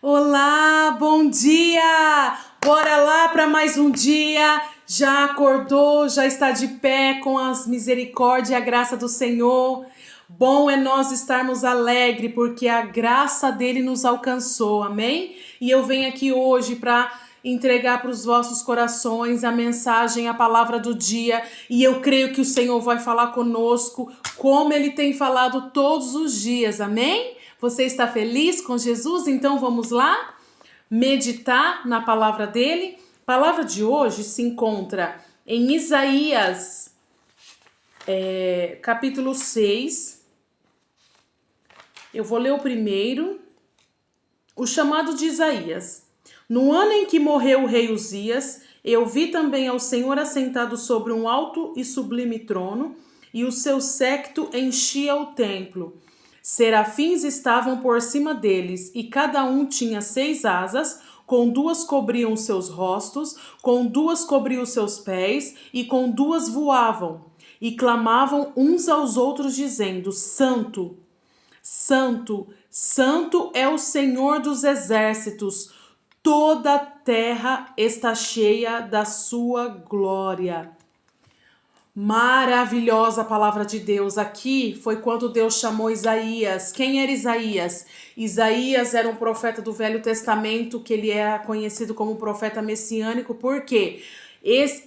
Olá, bom dia! Bora lá para mais um dia. Já acordou, já está de pé com as misericórdias e a graça do Senhor. Bom é nós estarmos alegres porque a graça dele nos alcançou, amém? E eu venho aqui hoje para entregar para os vossos corações a mensagem, a palavra do dia, e eu creio que o Senhor vai falar conosco como ele tem falado todos os dias, amém? Você está feliz com Jesus? Então vamos lá meditar na palavra dele. A palavra de hoje se encontra em Isaías, capítulo 6. Eu vou ler o primeiro, o chamado de Isaías. No ano em que morreu o rei Uzias, eu vi também ao Senhor assentado sobre um alto e sublime trono, e o seu séquito enchia o templo. Serafins estavam por cima deles, e cada um tinha 6 asas, com 2 cobriam seus rostos, com 2 cobriam seus pés, e com 2 voavam, e clamavam uns aos outros, dizendo: Santo, Santo, Santo é o Senhor dos exércitos, toda a terra está cheia da sua glória. Maravilhosa a palavra de Deus. Aqui foi quando Deus chamou Isaías. Quem era Isaías? Isaías era um profeta do Velho Testamento, que ele é conhecido como profeta messiânico. Por quê?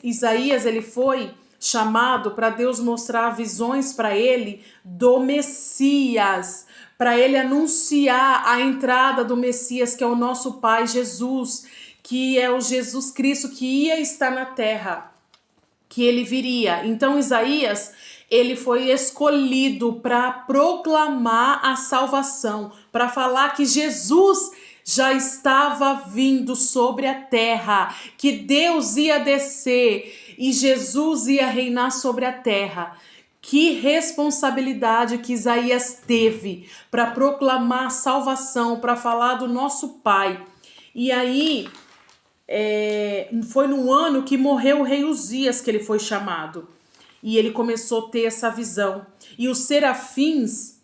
Isaías ele foi chamado para Deus mostrar visões para ele do Messias, para ele anunciar a entrada do Messias, que é o nosso Pai Jesus, que é o Jesus Cristo que ia estar na terra, que ele viria. Então Isaías, ele foi escolhido para proclamar a salvação, para falar que Jesus já estava vindo sobre a terra, que Deus ia descer e Jesus ia reinar sobre a terra. Que responsabilidade que Isaías teve para proclamar a salvação, para falar do nosso Pai. E aí, foi no ano que morreu o rei Uzias que ele foi chamado. E ele começou a ter essa visão. E os serafins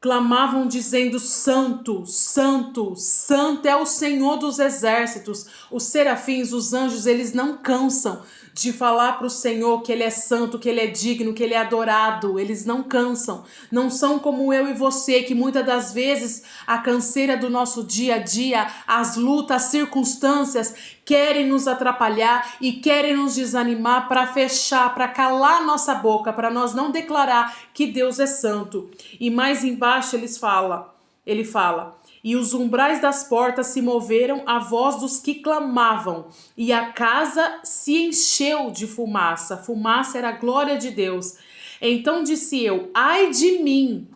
clamavam dizendo: Santo, Santo, Santo é o Senhor dos exércitos. Os serafins, os anjos, eles não cansam de falar para o Senhor que ele é santo, que ele é digno, que ele é adorado. Eles não cansam. Não são como eu e você, que muitas das vezes a canseira do nosso dia a dia, as lutas, as circunstâncias querem nos atrapalhar e querem nos desanimar para fechar, para calar nossa boca, para nós não declarar que Deus é santo. E mais embaixo ele fala: e os umbrais das portas se moveram à voz dos que clamavam, e a casa se encheu de fumaça. Fumaça era a glória de Deus. Então disse eu: ai de mim,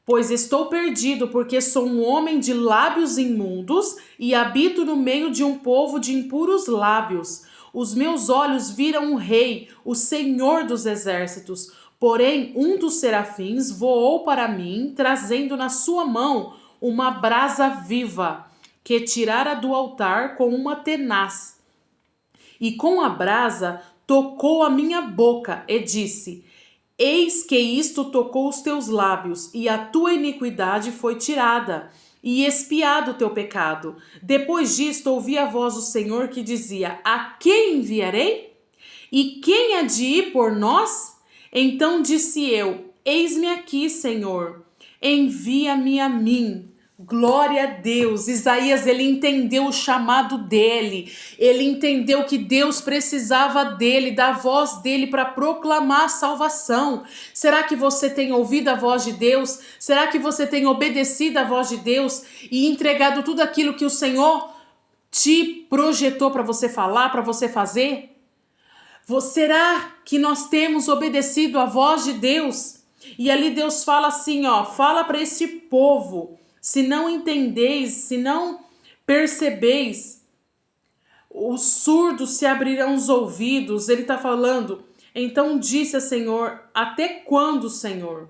pois estou perdido, porque sou um homem de lábios imundos e habito no meio de um povo de impuros lábios. Os meus olhos viram o Rei, o Senhor dos exércitos. Porém, um dos serafins voou para mim, trazendo na sua mão uma brasa viva, que tirara do altar com uma tenaz. E com a brasa tocou a minha boca e disse: eis que isto tocou os teus lábios, e a tua iniquidade foi tirada, e expiado o teu pecado. Depois disto ouvi a voz do Senhor que dizia: a quem enviarei? E quem há de ir por nós? Então disse eu: eis-me aqui, Senhor, envia-me a mim. Glória a Deus. Isaías, ele entendeu o chamado dele, ele entendeu que Deus precisava dele, da voz dele para proclamar a salvação. Será que você tem ouvido a voz de Deus? Será que você tem obedecido a voz de Deus e entregado tudo aquilo que o Senhor te projetou para você falar, para você fazer? Será que nós temos obedecido a voz de Deus? E ali Deus fala assim, fala para esse povo: se não entendeis, se não percebeis, os surdos se abrirão os ouvidos. Ele está falando. Então disse a Senhor: até quando, Senhor?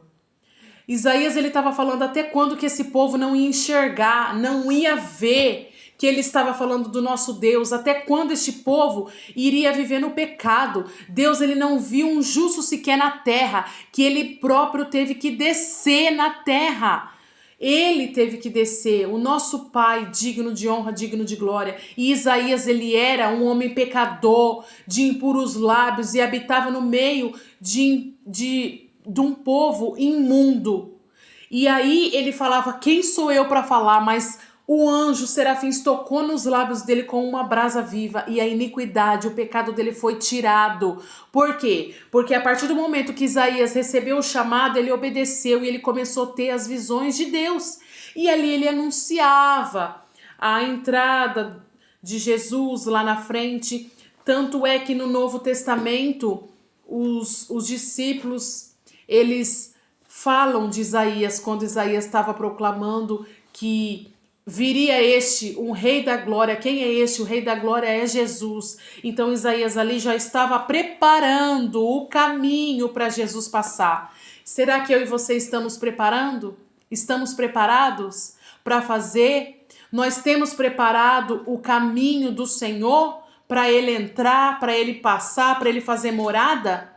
Isaías, ele estava falando até quando que esse povo não ia enxergar, não ia ver que ele estava falando do nosso Deus, até quando este povo iria viver no pecado. Deus, ele não viu um justo sequer na terra, que ele próprio teve que descer na terra. Ele teve que descer, o nosso pai, digno de honra, digno de glória. E Isaías, ele era um homem pecador, de impuros lábios, e habitava no meio de um povo imundo. E aí ele falava, quem sou eu para falar? Mas o anjo Serafins tocou nos lábios dele com uma brasa viva, e a iniquidade, o pecado dele foi tirado. Por quê? Porque a partir do momento que Isaías recebeu o chamado, ele obedeceu e ele começou a ter as visões de Deus. E ali ele anunciava a entrada de Jesus lá na frente. Tanto é que no Novo Testamento, os discípulos, eles falam de Isaías, quando Isaías estava proclamando que viria um rei da glória. Quem é este? O rei da glória é Jesus. Então Isaías ali já estava preparando o caminho para Jesus passar. Será que eu e você estamos preparando? Estamos preparados para fazer? Nós temos preparado o caminho do Senhor para ele entrar, para ele passar, para ele fazer morada?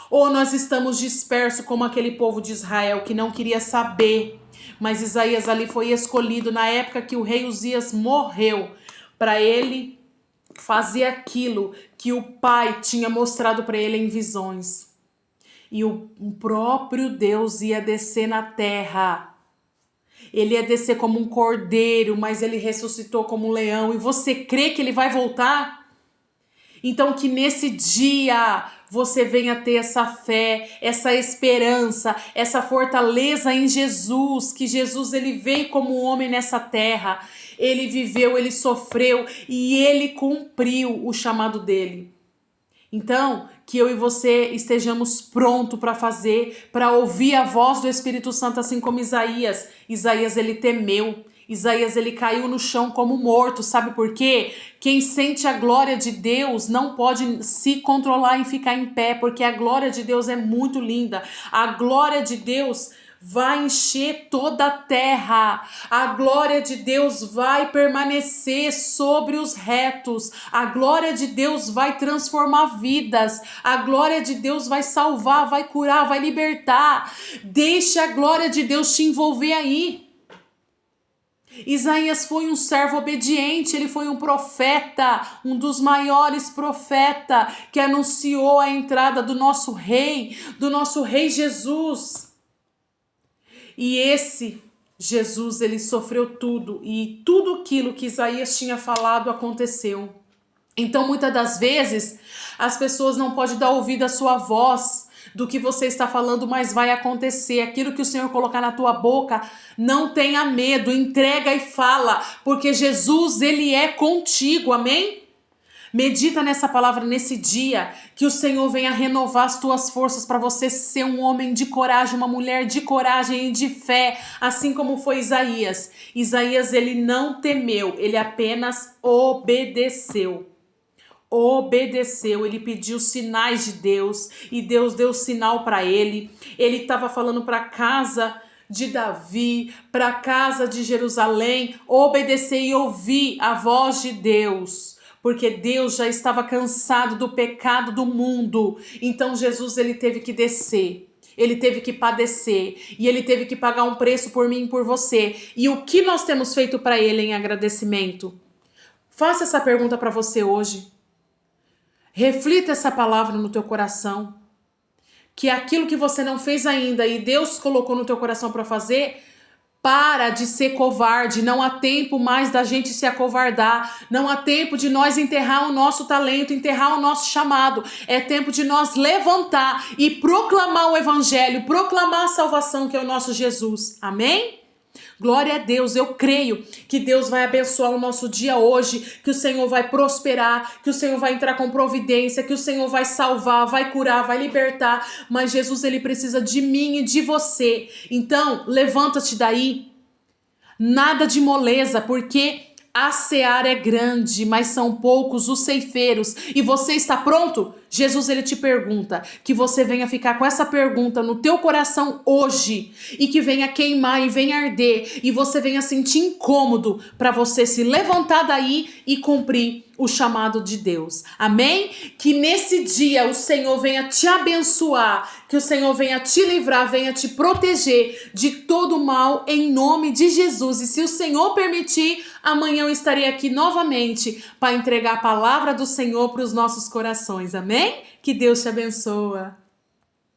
Ou nós estamos dispersos como aquele povo de Israel que não queria saber? Mas Isaías ali foi escolhido na época que o rei Uzias morreu, para ele fazer aquilo que o pai tinha mostrado para ele em visões. E o próprio Deus ia descer na terra. Ele ia descer como um cordeiro, mas ele ressuscitou como um leão. E você crê que ele vai voltar? Então que nesse dia você venha ter essa fé, essa esperança, essa fortaleza em Jesus, que Jesus ele veio como homem nessa terra, ele viveu, ele sofreu e ele cumpriu o chamado dele. Então, que eu e você estejamos prontos para fazer, para ouvir a voz do Espírito Santo, assim como Isaías. Isaías ele temeu. Isaías ele caiu no chão como morto, sabe por quê? Quem sente a glória de Deus não pode se controlar em ficar em pé, porque a glória de Deus é muito linda. A glória de Deus vai encher toda a terra. A glória de Deus vai permanecer sobre os retos. A glória de Deus vai transformar vidas. A glória de Deus vai salvar, vai curar, vai libertar. Deixe a glória de Deus te envolver aí. Isaías foi um servo obediente, ele foi um profeta, um dos maiores profetas que anunciou a entrada do nosso rei Jesus. E esse Jesus, ele sofreu tudo, e tudo aquilo que Isaías tinha falado aconteceu. Então, muitas das vezes, as pessoas não podem dar ouvido à sua voz, do que você está falando, mas vai acontecer. Aquilo que o Senhor colocar na tua boca, não tenha medo, entrega e fala, porque Jesus, ele é contigo, amém? Medita nessa palavra nesse dia, que o Senhor venha renovar as tuas forças para você ser um homem de coragem, uma mulher de coragem e de fé, assim como foi Isaías. Isaías, ele não temeu, ele apenas obedeceu. Ele pediu sinais de Deus e Deus deu sinal para ele. Ele estava falando para a casa de Davi, para a casa de Jerusalém, obedecer e ouvir a voz de Deus, porque Deus já estava cansado do pecado do mundo. Então Jesus, ele teve que descer. Ele teve que padecer e ele teve que pagar um preço por mim e por você. E o que nós temos feito para ele em agradecimento? Faça essa pergunta para você hoje. Reflita essa palavra no teu coração, que aquilo que você não fez ainda e Deus colocou no teu coração para fazer, para de ser covarde. Não há tempo mais da gente se acovardar, não há tempo de nós enterrar o nosso talento, enterrar o nosso chamado. É tempo de nós levantar e proclamar o evangelho, proclamar a salvação que é o nosso Jesus, amém? Glória a Deus, eu creio que Deus vai abençoar o nosso dia hoje, que o Senhor vai prosperar, que o Senhor vai entrar com providência, que o Senhor vai salvar, vai curar, vai libertar, mas Jesus, ele precisa de mim e de você. Então, levanta-te daí, nada de moleza, porque a seara é grande, mas são poucos os ceifeiros. E você está pronto? Jesus, ele te pergunta, que você venha ficar com essa pergunta no teu coração hoje, e que venha queimar e venha arder, e você venha sentir incômodo para você se levantar daí e cumprir o chamado de Deus. Amém? Que nesse dia o Senhor venha te abençoar, Que o Senhor venha te livrar, venha te proteger de todo mal em nome de Jesus. E se o Senhor permitir, amanhã eu estarei aqui novamente para entregar a palavra do Senhor para os nossos corações. Amém? Que Deus te abençoe.